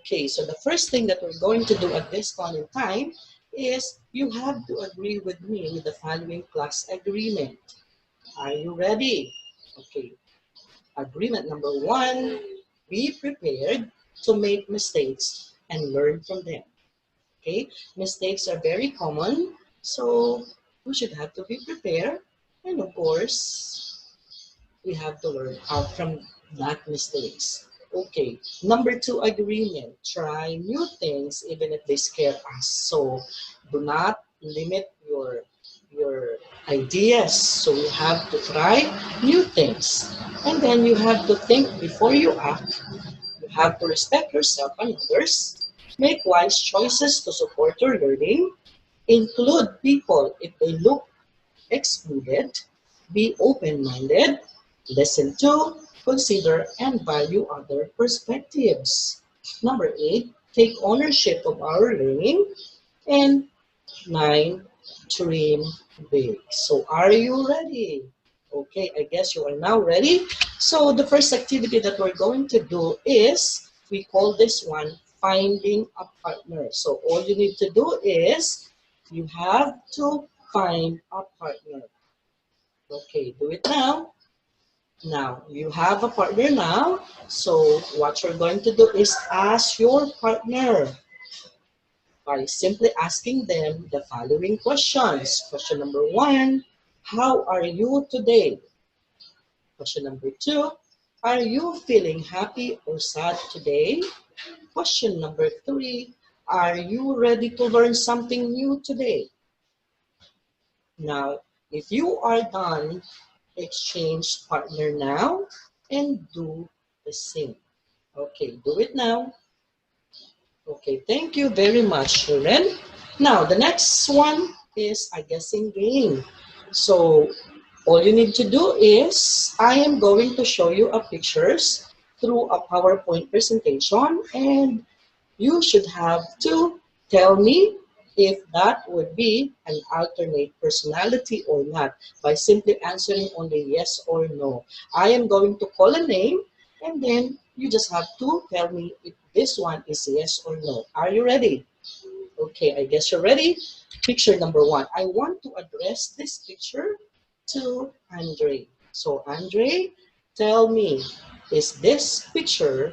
Okay, so the first thing that we're going to do at this point in time is you have to agree with me with the following class agreement. Are you ready? Okay, agreement number one, be prepared to make mistakes and learn from them. Okay, mistakes are very common, so we should have to be prepared, and of course, we have to learn out from that mistakes. Okay, number two agreement, try new things even if they scare us. So do not limit your ideas. So you have to try new things. And then you have to think before you act. You have to respect yourself and others. Make wise choices to support your learning. Include people if they look excluded. Be open-minded. Listen to, consider, and value other perspectives. Number 8, take ownership of our learning. And 9, dream big. So are you ready? Okay, I guess you are now ready. So the first activity that we're going to do is, we call this one finding a partner. So all you need to do is, you have to find a partner. Okay, do it now. Now, you have a partner now. So what you're going to do is ask your partner by simply asking them the following questions. Question number one, how are you today? Question number two, are you feeling happy or sad today? Question number three, are you ready to learn something new today? Now, if you are done, exchange partner now and do the same. Okay, do it now. Okay, thank you very much, children. Now, the next one is a guessing game. So, all you need to do is, I am going to show you a pictures through a PowerPoint presentation, and you should have to tell me if that would be an alternate personality or not by simply answering only yes or no. I am going to call a name, and then you just have to tell me if this one is yes or no. Are you ready? Okay, I guess you're ready. Picture number one. I want to address this picture to Andre. So Andre, tell me, is this picture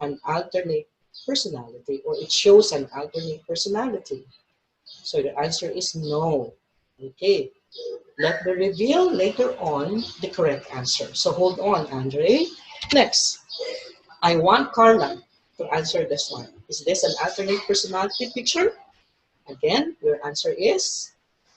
an alternate personality, or it shows an alternate personality? So the answer is no. Okay, let me reveal later on the correct answer. So hold on, Andre. Next, I want Carla to answer this one. Is this an alternate personality picture? Again, your answer is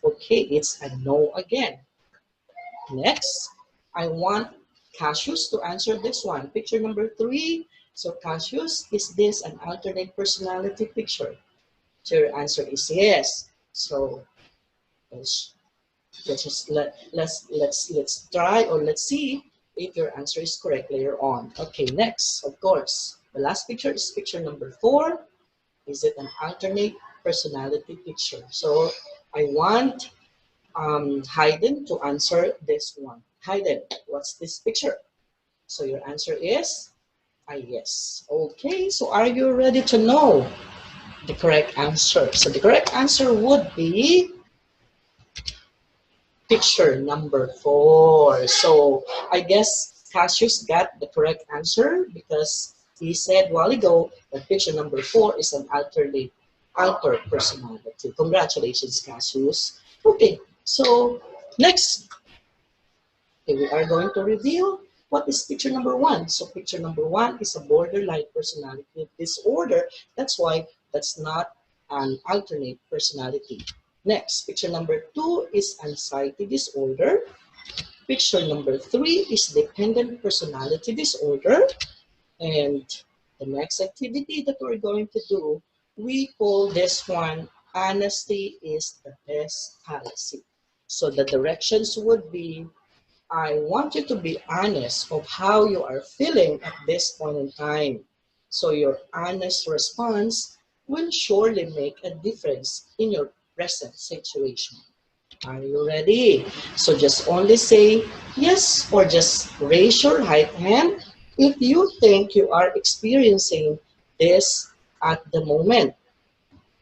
okay, it's a no again. Next, I want Cassius to answer this one. Picture number three. So Cassius, is this an alternate personality picture? So your answer is yes. So let's try, or let's see if your answer is correct later on. Okay, next, of course, the last picture is picture number four. Is it an alternate personality picture? So I want Hayden to answer this one. Hayden, what's this picture? So your answer is yes. Okay, so are you ready to know the correct answer? So the correct answer would be picture number four. So I guess Cassius got the correct answer because he said a while ago that picture number four is an altered personality. Congratulations, Cassius. Okay, so next, we are going to reveal what is picture number one. So picture number one is a borderline personality disorder. That's why that's not an alternate personality. Next, picture number two is anxiety disorder. Picture number three is dependent personality disorder. And the next activity that we're going to do, we call this one honesty is the best policy. So the directions would be, I want you to be honest of how you are feeling at this point in time. So your honest response will surely make a difference in your present situation. Are you ready? So just only say yes, or just raise your right hand if you think you are experiencing this at the moment.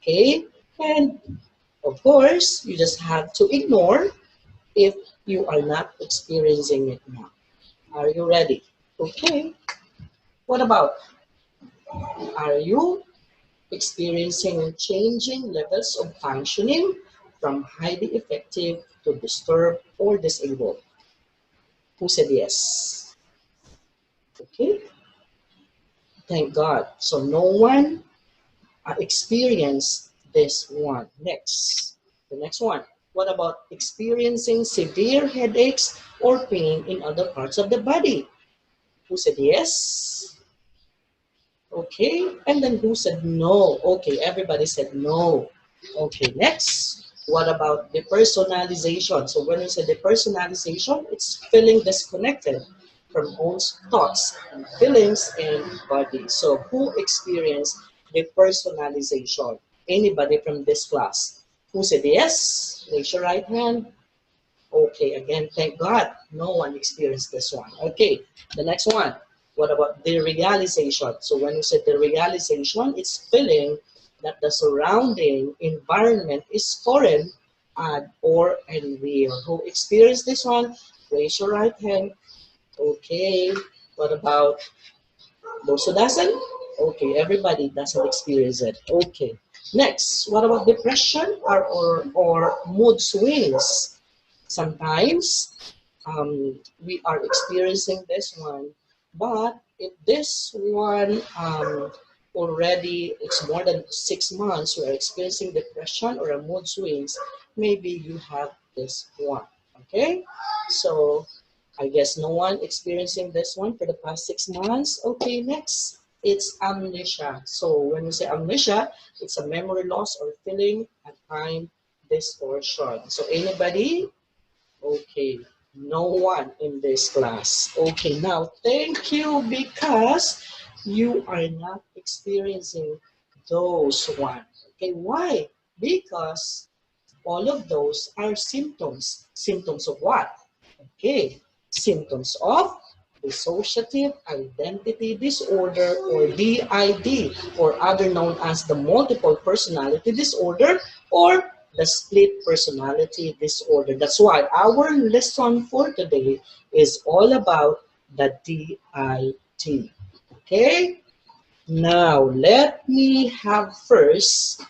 Okay? And of course, you just have to ignore if you are not experiencing it now. Are you ready? Okay. What about, are you experiencing changing levels of functioning from highly effective to disturbed or disabled? Who said yes? Okay. Thank God. So no one experienced this one. Next. The next one. What about experiencing severe headaches or pain in other parts of the body? Who said yes? Okay, and then who said no? Okay, everybody said no. Okay, next. What about depersonalization? So when we say depersonalization, it's feeling disconnected from own thoughts, feelings, and body. So who experienced depersonalization? Anybody from this class? Who said yes? Raise your right hand. Okay, again, thank God, no one experienced this one. Okay, the next one. What about the realization? So when you said the realization, it's feeling that the surrounding environment is foreign or unreal. Who experienced this one? Raise your right hand. Okay, what about those who doesn't? Okay, everybody doesn't experience it. Okay, next, what about depression or mood swings? Sometimes we are experiencing this one, but if this one already, it's more than 6 months, we are experiencing depression or a mood swings, maybe you have this one. Okay, so I guess no one experiencing this one for the past 6 months. Okay, next, it's amnesia. So when we say amnesia, it's a memory loss or feeling at time distortion. So anybody? Okay, no one in this class. Okay, now thank you because you are not experiencing those one. Okay, why? Because all of those are symptoms. Symptoms of what? Okay, symptoms of dissociative identity disorder or DID, or other known as the multiple personality disorder or the split personality disorder. That's why our lesson for today is all about the DID. Okay, now let me have first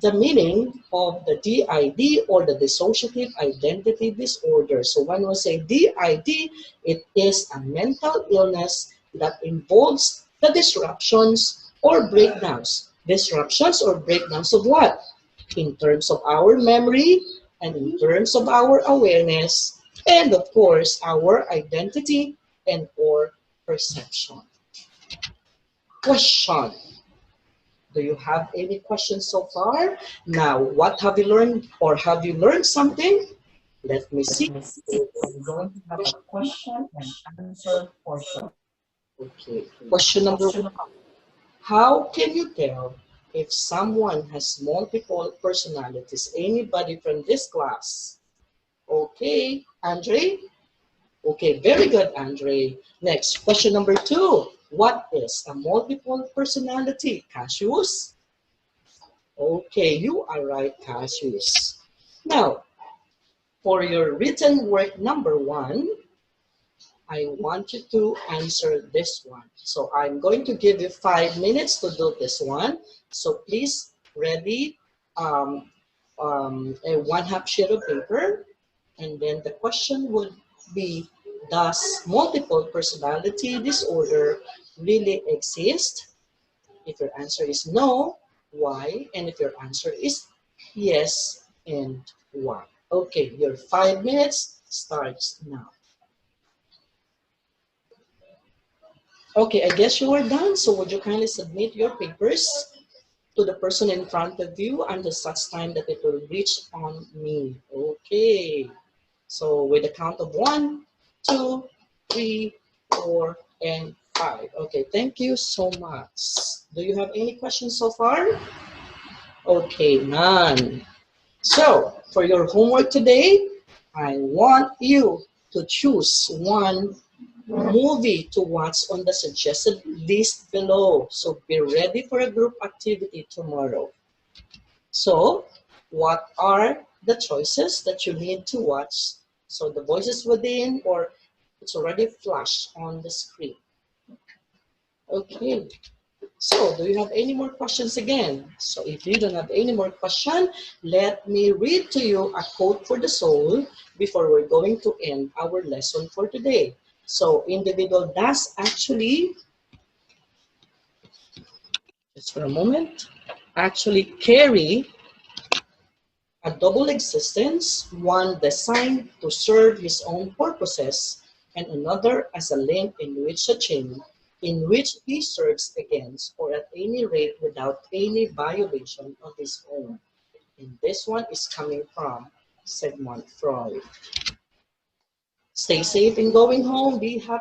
the meaning of the DID or the dissociative identity disorder. So when we say DID, it is a mental illness that involves the disruptions or breakdowns. Disruptions or breakdowns of what? In terms of our memory and in terms of our awareness and of course our identity and or perception. Question. Do you have any questions so far? Now, what have you learned or have you learned something? Let me see. I'm going to have a question and answer portion. Okay, question number one. How can you tell if someone has multiple personalities? Anybody from this class? Okay, Andre? Okay, very good, Andre. Next, question number two. What is a multiple personality? Cassius? Okay, you are right, Cassius. Now, for your written work number one, I want you to answer this one. So I'm going to give you 5 minutes to do this one. So please ready a 1/2 sheet of paper. And then the question would be, does multiple personality disorder really exist? If your answer is no, why? And if your answer is yes, and why? Okay, your 5 minutes starts now. Okay, I guess you are done. So would you kindly submit your papers to the person in front of you until such time that it will reach on me. Okay. So with the count of 1, 2, 3, 4, and 5. Okay, thank you so much. Do you have any questions so far? Okay, none. So for your homework today, I want you to choose one movie to watch on the suggested list below. So be ready for a group activity tomorrow. So what are the choices that you need to watch? So the voices within, or it's already flashed on the screen. Okay. So, do you have any more questions again? So, if you don't have any more question, let me read to you a quote for the soul before we're going to end our lesson for today. So, individual does actually, just for a moment, actually carry a double existence, one designed to serve his own purposes, and another as a link in which a chain in which he serves against, or at any rate without any violation of his own. And this one is coming from Sigmund Freud. Stay safe in going home. Be happy.